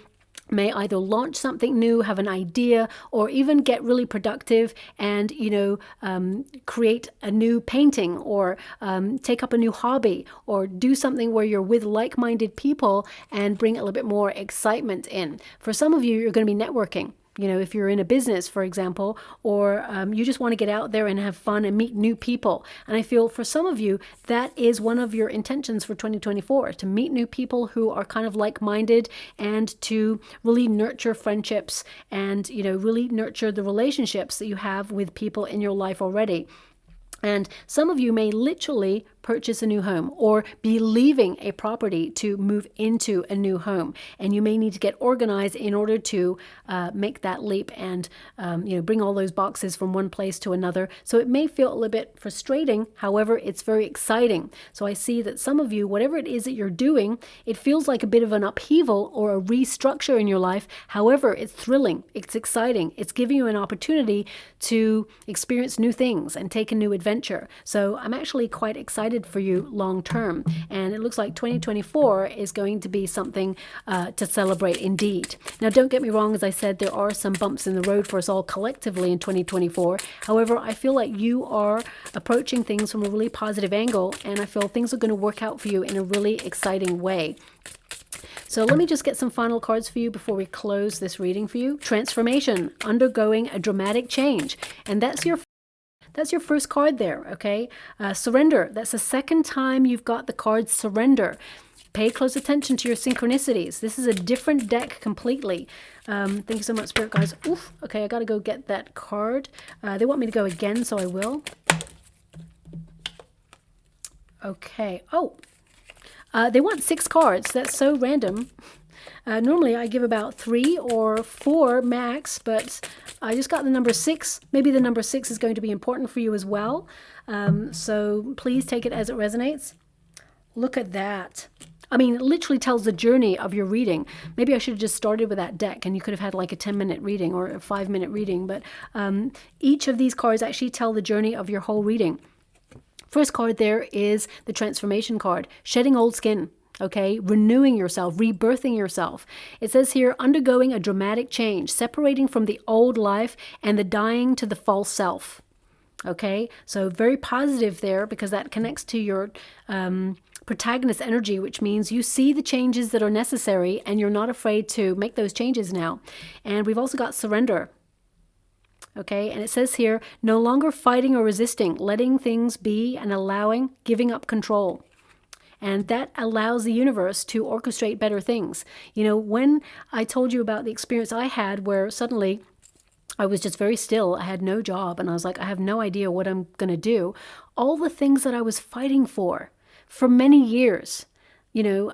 may either launch something new, have an idea, or even get really productive and, create a new painting, or take up a new hobby, or do something where you're with like-minded people and bring a little bit more excitement in. For some of you, you're going to be networking. You know, if you're in a business, for example, or you just want to get out there and have fun and meet new people. And I feel for some of you, that is one of your intentions for 2024, to meet new people who are kind of like-minded and to really nurture friendships and, you know, really nurture the relationships that you have with people in your life already. And some of you may literally purchase a new home or be leaving a property to move into a new home. And you may need to get organized in order to make that leap and bring all those boxes from one place to another. So it may feel a little bit frustrating. However, it's very exciting. So I see that some of you, whatever it is that you're doing, it feels like a bit of an upheaval or a restructure in your life. However, it's thrilling. It's exciting. It's giving you an opportunity to experience new things and take a new adventure. So I'm actually quite excited for you long term. And it looks like 2024 is going to be something to celebrate indeed. Now, don't get me wrong, as I said, there are some bumps in the road for us all collectively in 2024. However, I feel like you are approaching things from a really positive angle, and I feel things are going to work out for you in a really exciting way. So let me just get some final cards for you before we close this reading for you. Transformation, undergoing a dramatic change. And that's your first card there, okay? Surrender. That's the second time you've got the card surrender. Pay close attention to your synchronicities. This is a different deck completely. Thank you so much, Spirit Guys. Oof. Okay, I got to go get that card. They want me to go again, so I will. Okay. Oh, they want 6 cards. That's so random. Normally I give about 3 or 4 max, but I just got the number 6. Maybe the number 6 is going to be important for you as well. So please take it as it resonates. Look at that. I mean, it literally tells the journey of your reading. Maybe I should have just started with that deck and you could have had like a 10-minute reading or a 5-minute reading. But each of these cards actually tell the journey of your whole reading. First card there is the transformation card, shedding old skin. Okay, renewing yourself, rebirthing yourself. It says here, undergoing a dramatic change, separating from the old life and the dying to the false self. Okay, so very positive there because that connects to your protagonist energy, which means you see the changes that are necessary and you're not afraid to make those changes now. And we've also got surrender. Okay, and it says here, no longer fighting or resisting, letting things be and allowing, giving up control. And that allows the universe to orchestrate better things. You know, when I told you about the experience I had where suddenly I was just very still, I had no job, and I was like, I have no idea what I'm going to do. All the things that I was fighting for many years, you know,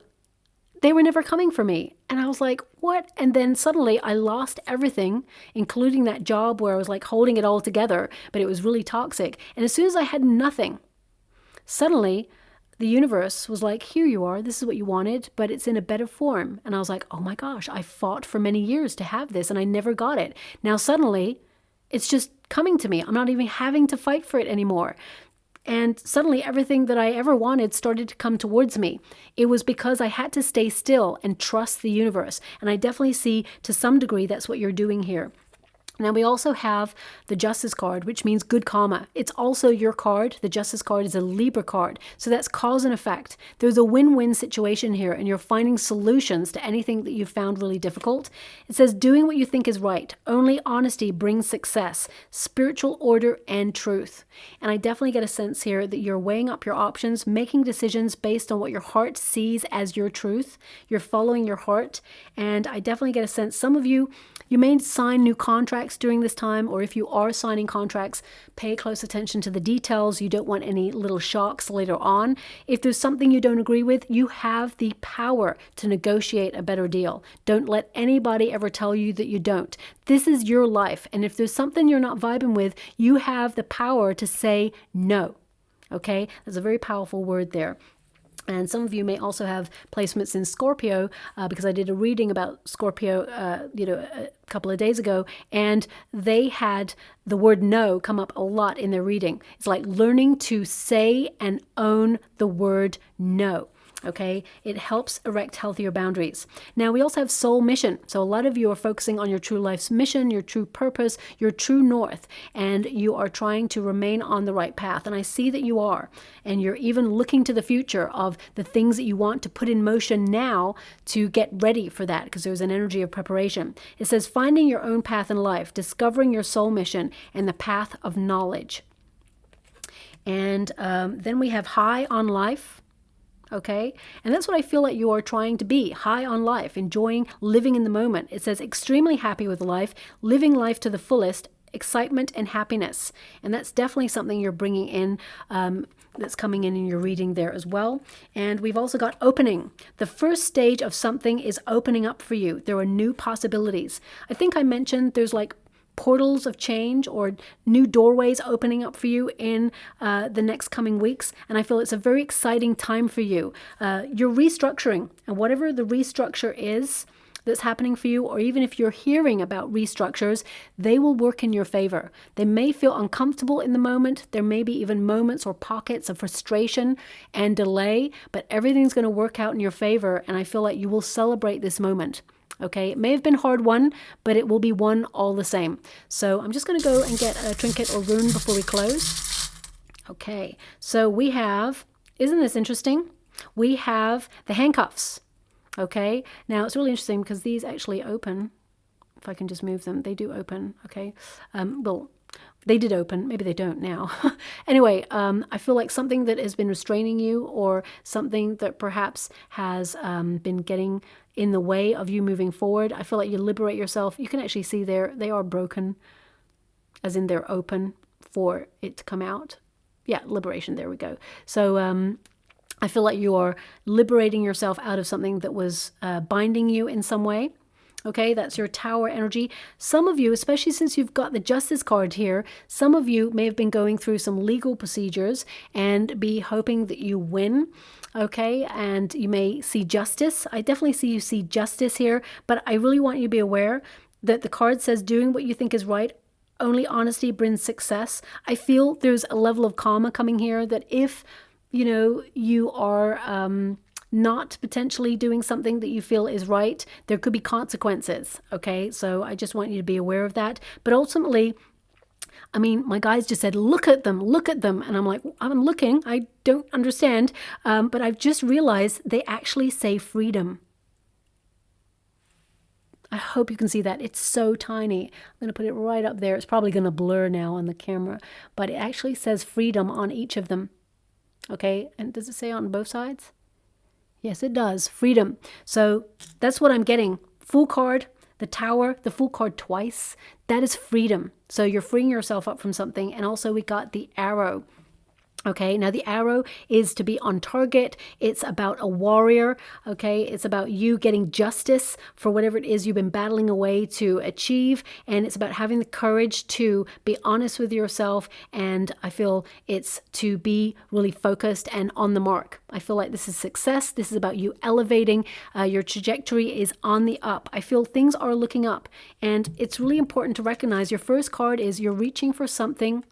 they were never coming for me. And I was like, what? And then suddenly I lost everything, including that job where I was like holding it all together, but it was really toxic. And as soon as I had nothing, suddenly the universe was like, here you are, this is what you wanted, but it's in a better form. And I was like, oh my gosh, I fought for many years to have this and I never got it. Now suddenly it's just coming to me. I'm not even having to fight for it anymore. And suddenly everything that I ever wanted started to come towards me. It was because I had to stay still and trust the universe. And I definitely see to some degree that's what you're doing here. Now we also have the Justice card, which means good karma. It's also your card. The Justice card is a Libra card. So that's cause and effect. There's a win-win situation here and you're finding solutions to anything that you found really difficult. It says doing what you think is right. Only honesty brings success, spiritual order and truth. And I definitely get a sense here that you're weighing up your options, making decisions based on what your heart sees as your truth. You're following your heart. And I definitely get a sense some of you may sign new contracts during this time, or if you are signing contracts, pay close attention to the details. You don't want any little shocks later on. If there's something you don't agree with, you have the power to negotiate a better deal. Don't let anybody ever tell you that you don't. This is your life, and if there's something you're not vibing with, you have the power to say no. Okay? That's a very powerful word there. And some of you may also have placements in Scorpio because I did a reading about Scorpio, a couple of days ago, and they had the word no come up a lot in their reading. It's like learning to say and own the word no. Okay, it helps erect healthier boundaries. Now, we also have soul mission. So a lot of you are focusing on your true life's mission, your true purpose, your true north, and you are trying to remain on the right path. And I see that you are, and you're even looking to the future of the things that you want to put in motion now to get ready for that, because there's an energy of preparation. It says finding your own path in life, discovering your soul mission, and the path of knowledge. And then we have high on life. Okay, and that's what I feel like you are trying to be, high on life, enjoying living in the moment. It says extremely happy with life, living life to the fullest, excitement and happiness. And that's definitely something you're bringing in, that's coming in your reading there as well. And we've also got opening. The first stage of something is opening up for you. There are new possibilities. I think I mentioned there's like portals of change or new doorways opening up for you in the next coming weeks. And I feel it's a very exciting time for you. You're restructuring, and whatever the restructure is that's happening for you, or even if you're hearing about restructures, they will work in your favor. They may feel uncomfortable in the moment. There may be even moments or pockets of frustration and delay, but everything's going to work out in your favor. And I feel like you will celebrate this moment. Okay, it may have been hard won, but it will be won all the same. So I'm just going to go and get a trinket or rune before we close. Okay, so we have, isn't this interesting? We have the handcuffs. Okay, now it's really interesting because these actually open. If I can just move them, they do open. Okay, well, they did open. Maybe they don't now. Anyway, I feel like something that has been restraining you, or something that perhaps has been getting in the way of you moving forward. I feel like you liberate yourself. You can actually see there, they are broken, as in they're open for it to come out. Yeah, liberation. There we go. So I feel like you are liberating yourself out of something that was binding you in some way. Okay, that's your Tower energy. Some of you, especially since you've got the Justice card here, some of you may have been going through some legal procedures and be hoping that you win. Okay, and you may see justice. I definitely see you see justice here, but I really want you to be aware that the card says doing what you think is right. Only honesty brings success. I feel there's a level of karma coming here, that if, you know, you are not potentially doing something that you feel is right, there could be consequences. Okay, so I just want you to be aware of that. But ultimately, I mean, my guys just said, look at them, look at them. And I'm like, I'm looking, I don't understand. But I've just realized they actually say freedom. I hope you can see that. It's so tiny. I'm going to put it right up there. It's probably going to blur now on the camera, but it actually says freedom on each of them. Okay, and does it say on both sides? Yes, it does. Freedom. So that's what I'm getting. Full card, the Tower, the full card twice. That is freedom. So you're freeing yourself up from something. And also we got the Arrow. Okay, now the Arrow is to be on target. It's about a warrior. Okay, it's about you getting justice for whatever it is you've been battling away to achieve. And it's about having the courage to be honest with yourself. And I feel it's to be really focused and on the mark. I feel like this is success. This is about you elevating. Your trajectory is on the up. I feel things are looking up. And it's really important to recognize your first card is you're reaching for something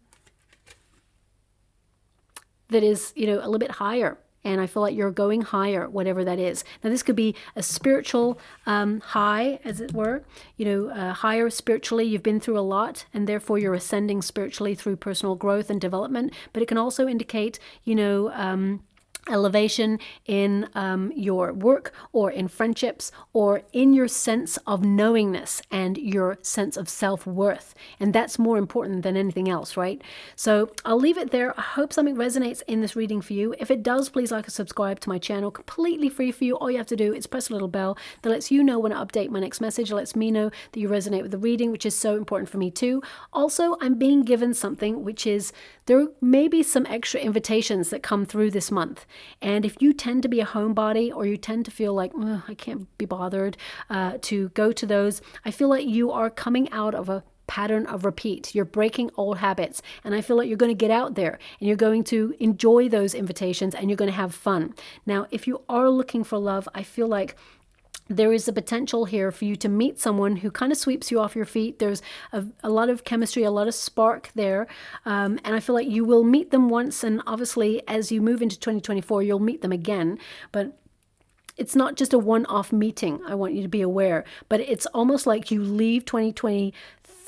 that is, you know, a little bit higher. And I feel like you're going higher, whatever that is. Now, this could be a spiritual high, as it were, you know, higher spiritually. You've been through a lot, and therefore you're ascending spiritually through personal growth and development. But it can also indicate, you know, elevation in your work, or in friendships, or in your sense of knowingness and your sense of self-worth. And that's more important than anything else, right? So I'll leave it there. I hope something resonates in this reading for you. If it does, please like and subscribe to my channel. Completely free for you. All you have to do is press a little bell that lets you know when I update my next message. It lets me know that you resonate with the reading, which is so important for me too. Also, I'm being given something, which is there may be some extra invitations that come through this month. And if you tend to be a homebody, or you tend to feel like, I can't be bothered to go to those, I feel like you are coming out of a pattern of repeat. You're breaking old habits. And I feel like you're going to get out there and you're going to enjoy those invitations and you're going to have fun. Now, if you are looking for love, I feel like there is a potential here for you to meet someone who kind of sweeps you off your feet. There's a lot of chemistry, a lot of spark there. And I feel like you will meet them once. And obviously, as you move into 2024, you'll meet them again. But it's not just a one-off meeting. I want you to be aware. But it's almost like you leave 2023.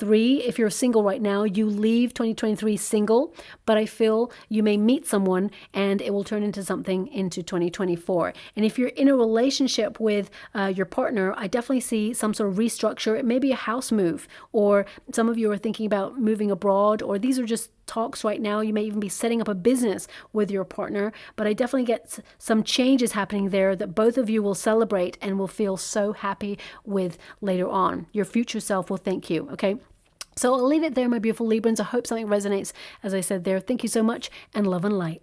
If you're single right now, you leave 2023 single, but I feel you may meet someone and it will turn into something into 2024. And if you're in a relationship with your partner, I definitely see some sort of restructure. It may be a house move, or some of you are thinking about moving abroad, or these are just talks right now. You may even be setting up a business with your partner, but I definitely get some changes happening there that both of you will celebrate and will feel so happy with later on. Your future self will thank you, okay? So I'll leave it there, my beautiful Librans. I hope something resonates, as I said there. Thank you so much, and love and light.